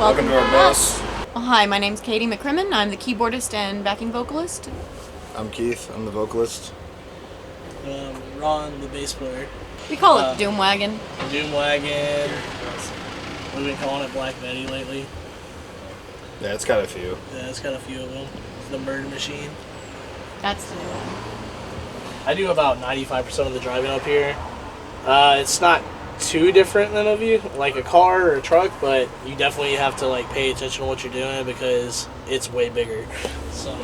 Welcome to our bus. Well, hi, my name's Katie McCrimmon. I'm the keyboardist and backing vocalist. I'm Keith. I'm the vocalist. Ron, the bass player. We call it Doom Wagon. Doom Wagon. We've been calling it Black Betty lately. Yeah, it's got a few. Yeah, it's got a few of them. The Murder Machine. That's the new one. I do about 95% of the driving up here. It's not too different than like a car or a truck, but you definitely have to like pay attention to what you're doing because it's way bigger. So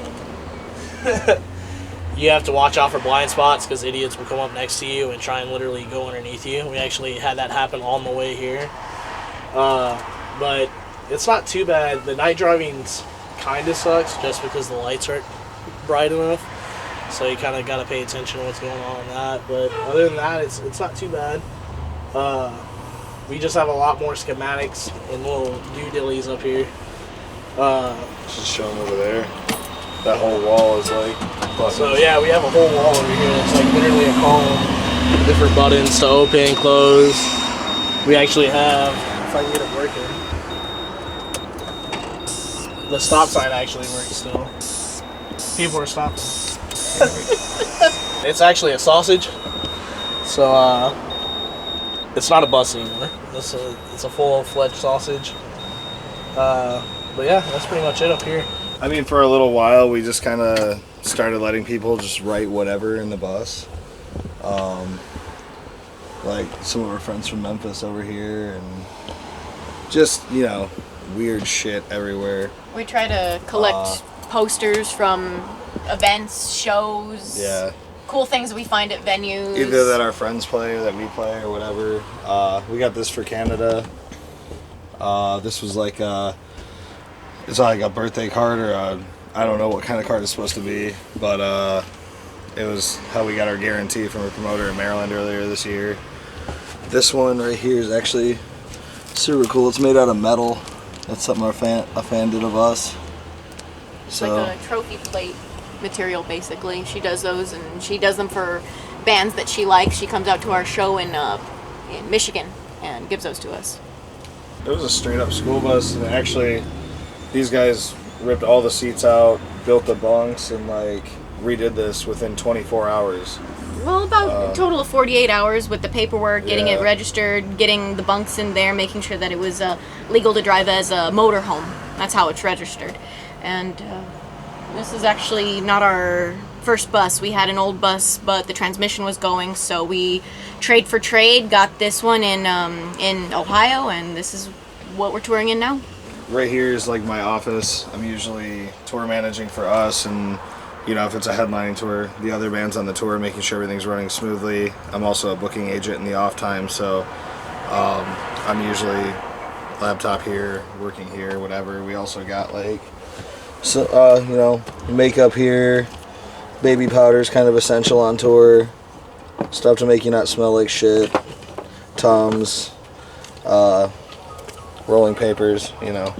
you have to watch out for blind spots because idiots will come up next to you and try and literally go underneath you. We actually had that happen on the way here. But it's not too bad. The night driving's kind of sucks just because the lights aren't bright enough. So you kind of got to pay attention to what's going on in that. But other than that, it's not too bad. We just have a lot more schematics and little do-dillies up here. Just show them over there. That whole wall is like buttons. So yeah, we have a whole wall over here that's like literally a column. Different buttons to open, close. We actually have, if I can get it working, the stop sign actually works still. People are stopping. It's actually a sausage. So it's not a bus anymore. It's a full-fledged sausage. But yeah, that's pretty much it up here. I mean, for a little while, we just kind of started letting people just write whatever in the bus. Like some of our friends from Memphis over here, and just, you know, weird shit everywhere. We try to collect posters from events, shows, cool things we find at venues. Either that our friends play or that we play or whatever. We got this for Canada. This was like it's like a birthday card or I don't know what kind of card it's supposed to be, but it was how we got our guarantee from a promoter in Maryland earlier this year. This one right here is actually super cool. It's made out of metal. That's something a fan did of us. It's like a trophy plate material, basically. She does those, and she does them for bands that she likes. She comes out to our show in Michigan and gives those to us. It was a straight up school bus, and actually these guys ripped all the seats out, built the bunks, and like redid this within 24 hours. Well, about a total of 48 hours with the paperwork, getting it registered, getting the bunks in there, making sure that it was legal to drive as a motorhome. That's how it's registered. And this is actually not our first bus. We had an old bus, but the transmission was going, so we trade for trade, got this one in Ohio, and this is what we're touring in now. Right here is like my office. I'm usually tour managing for us, and you know, if it's a headlining tour, the other bands on the tour, making sure everything's running smoothly. I'm also a booking agent in the off time, so I'm usually laptop here, working here, whatever. We also got like you know, makeup here, baby powder's kind of essential on tour, stuff to make you not smell like shit, Tums, rolling papers, you know,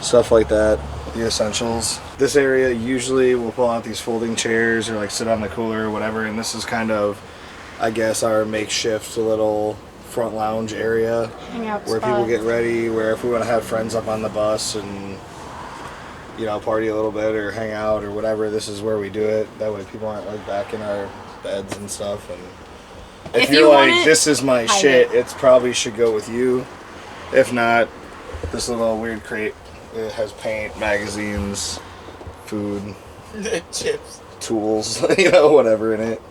stuff like that, the essentials. This area usually we'll pull out these folding chairs or like sit on the cooler or whatever, and this is kind of, I guess, our makeshift little front lounge area where people get ready, where if we want to have friends up on the bus and, you know, party a little bit or hang out or whatever, this is where we do it. That way people aren't like back in our beds and stuff. And if you're like, this is my shit, it probably should go with you. If not, this little weird crate, it has paint, magazines, food, chips, tools, you know, whatever in it.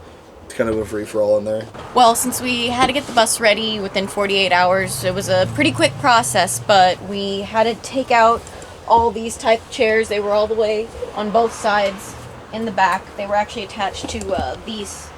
It's kind of a free-for-all in there. Well, since we had to get the bus ready within 48 hours, it was a pretty quick process, but we had to take out all these type of chairs. They were all the way on both sides in the back. They were actually attached to these.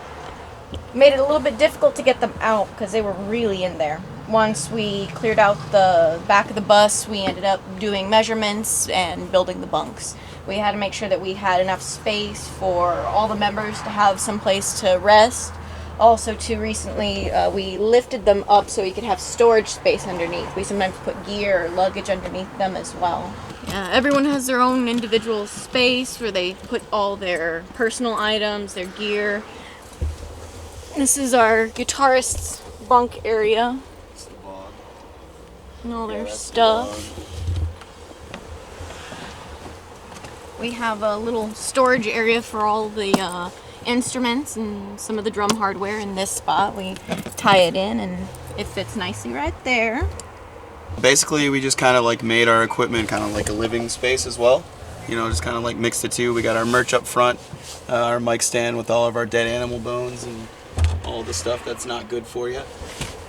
Made it a little bit difficult to get them out because they were really in there. Once we cleared out the back of the bus, we ended up doing measurements and building the bunks. We had to make sure that we had enough space for all the members to have some place to rest. Also, too, recently we lifted them up so we could have storage space underneath. We sometimes put gear or luggage underneath them as well. Everyone has their own individual space where they put all their personal items, their gear. This is our guitarist's bunk area. It's the bog. And all their stuff. We have a little storage area for all the instruments and some of the drum hardware in this spot. We tie it in and it fits nicely right there. Basically, we just kind of like made our equipment kind of like a living space as well. You know, just kind of like mixed the two. We got our merch up front, our mic stand with all of our dead animal bones and all the stuff that's not good for you.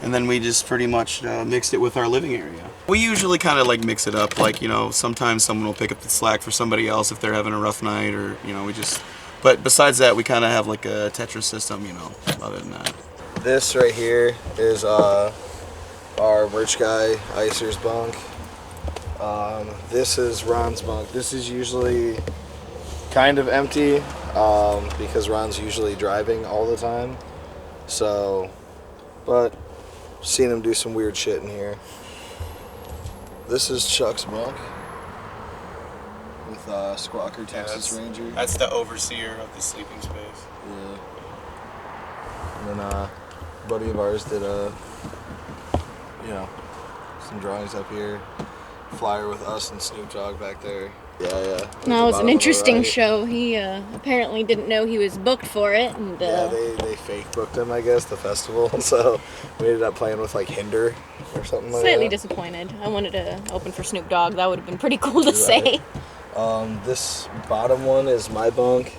And then we just pretty much mixed it with our living area. We usually kind of like mix it up. Like, you know, sometimes someone will pick up the slack for somebody else if they're having a rough night, or, you know, we just, but besides that, we kind of have like a Tetris system, you know, other than that. This right here is our merch guy, Icer's bunk. This is Ron's bunk. This is usually kind of empty because Ron's usually driving all the time. So, but seen him do some weird shit in here. This is Chuck's bunk with Squawker, Texas Ranger. That's the overseer of the sleeping space. Yeah. And then a buddy of ours did some drawings up here. Flyer with us and Snoop Dogg back there. Yeah. That was an interesting show. He apparently didn't know he was booked for it, and yeah, they fake booked him, I guess, the festival. So we ended up playing with like Hinder or something like that. Slightly disappointed. I wanted to open for Snoop Dogg. That would have been pretty cool to say. This bottom one is my bunk.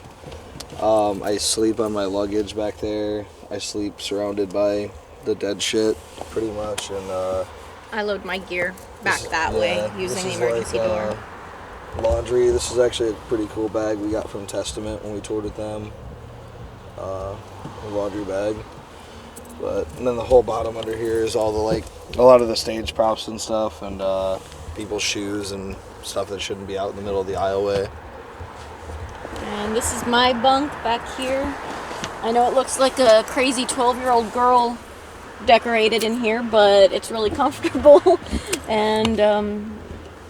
I sleep on my luggage back there. I sleep surrounded by the dead shit, pretty much, and I load my gear back that way using the emergency door. Laundry. This is actually a pretty cool bag we got from Testament when we toured with them. A laundry bag. And then the whole bottom under here is all the a lot of the stage props and stuff, and people's shoes and stuff that shouldn't be out in the middle of the aisleway. And this is my bunk back here. I know it looks like a crazy 12-year-old girl decorated in here, but it's really comfortable. And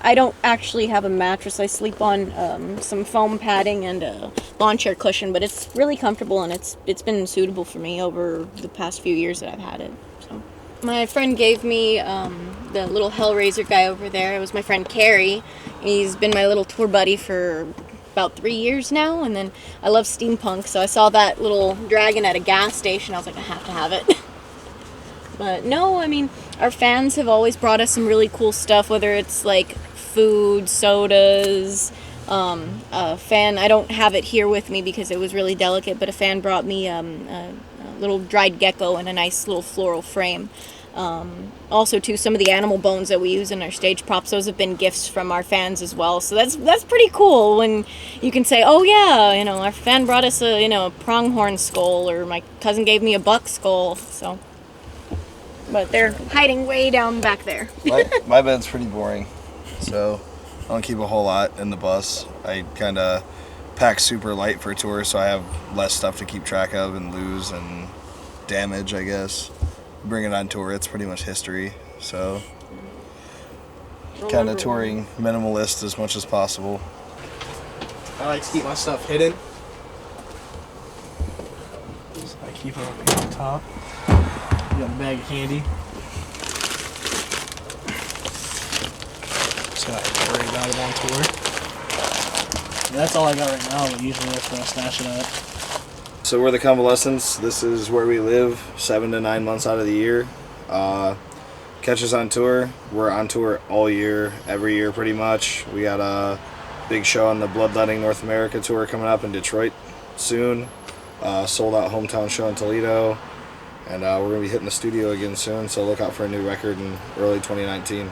I don't actually have a mattress. I sleep on some foam padding and a lawn chair cushion, but it's really comfortable, and it's been suitable for me over the past few years that I've had it. So my friend gave me the little Hellraiser guy over there. It was my friend Carrie. He's been my little tour buddy for about 3 years now, and then I love steampunk, so I saw that little dragon at a gas station. I was like, I have to have it. But no, I mean, our fans have always brought us some really cool stuff, whether it's like food, sodas. A fan, I don't have it here with me because it was really delicate, but a fan brought me a little dried gecko in a nice little floral frame. Also, too, some of the animal bones that we use in our stage props, those have been gifts from our fans as well. So that's pretty cool when you can say, oh yeah, our fan brought us a pronghorn skull, or my cousin gave me a buck skull. So, but they're hiding way down back there. My bed's pretty boring, so I don't keep a whole lot in the bus. I kind of pack super light for a tour, so I have less stuff to keep track of and lose and damage, I guess. Bring it on tour, it's pretty much history, so kind of touring minimalist as much as possible. I like to keep my stuff hidden. So I keep it up on top. You got a bag of candy. So I worry about it on tour. And that's all I got right now, but usually that's where I stash it at. So we're the Convalescence. This is where we live 7 to 9 months out of the year. Catch us on tour. We're on tour all year, every year pretty much. We got a big show on the Bloodletting North America tour coming up in Detroit soon. Sold out hometown show in Toledo. And we're going to be hitting the studio again soon, so look out for a new record in early 2019.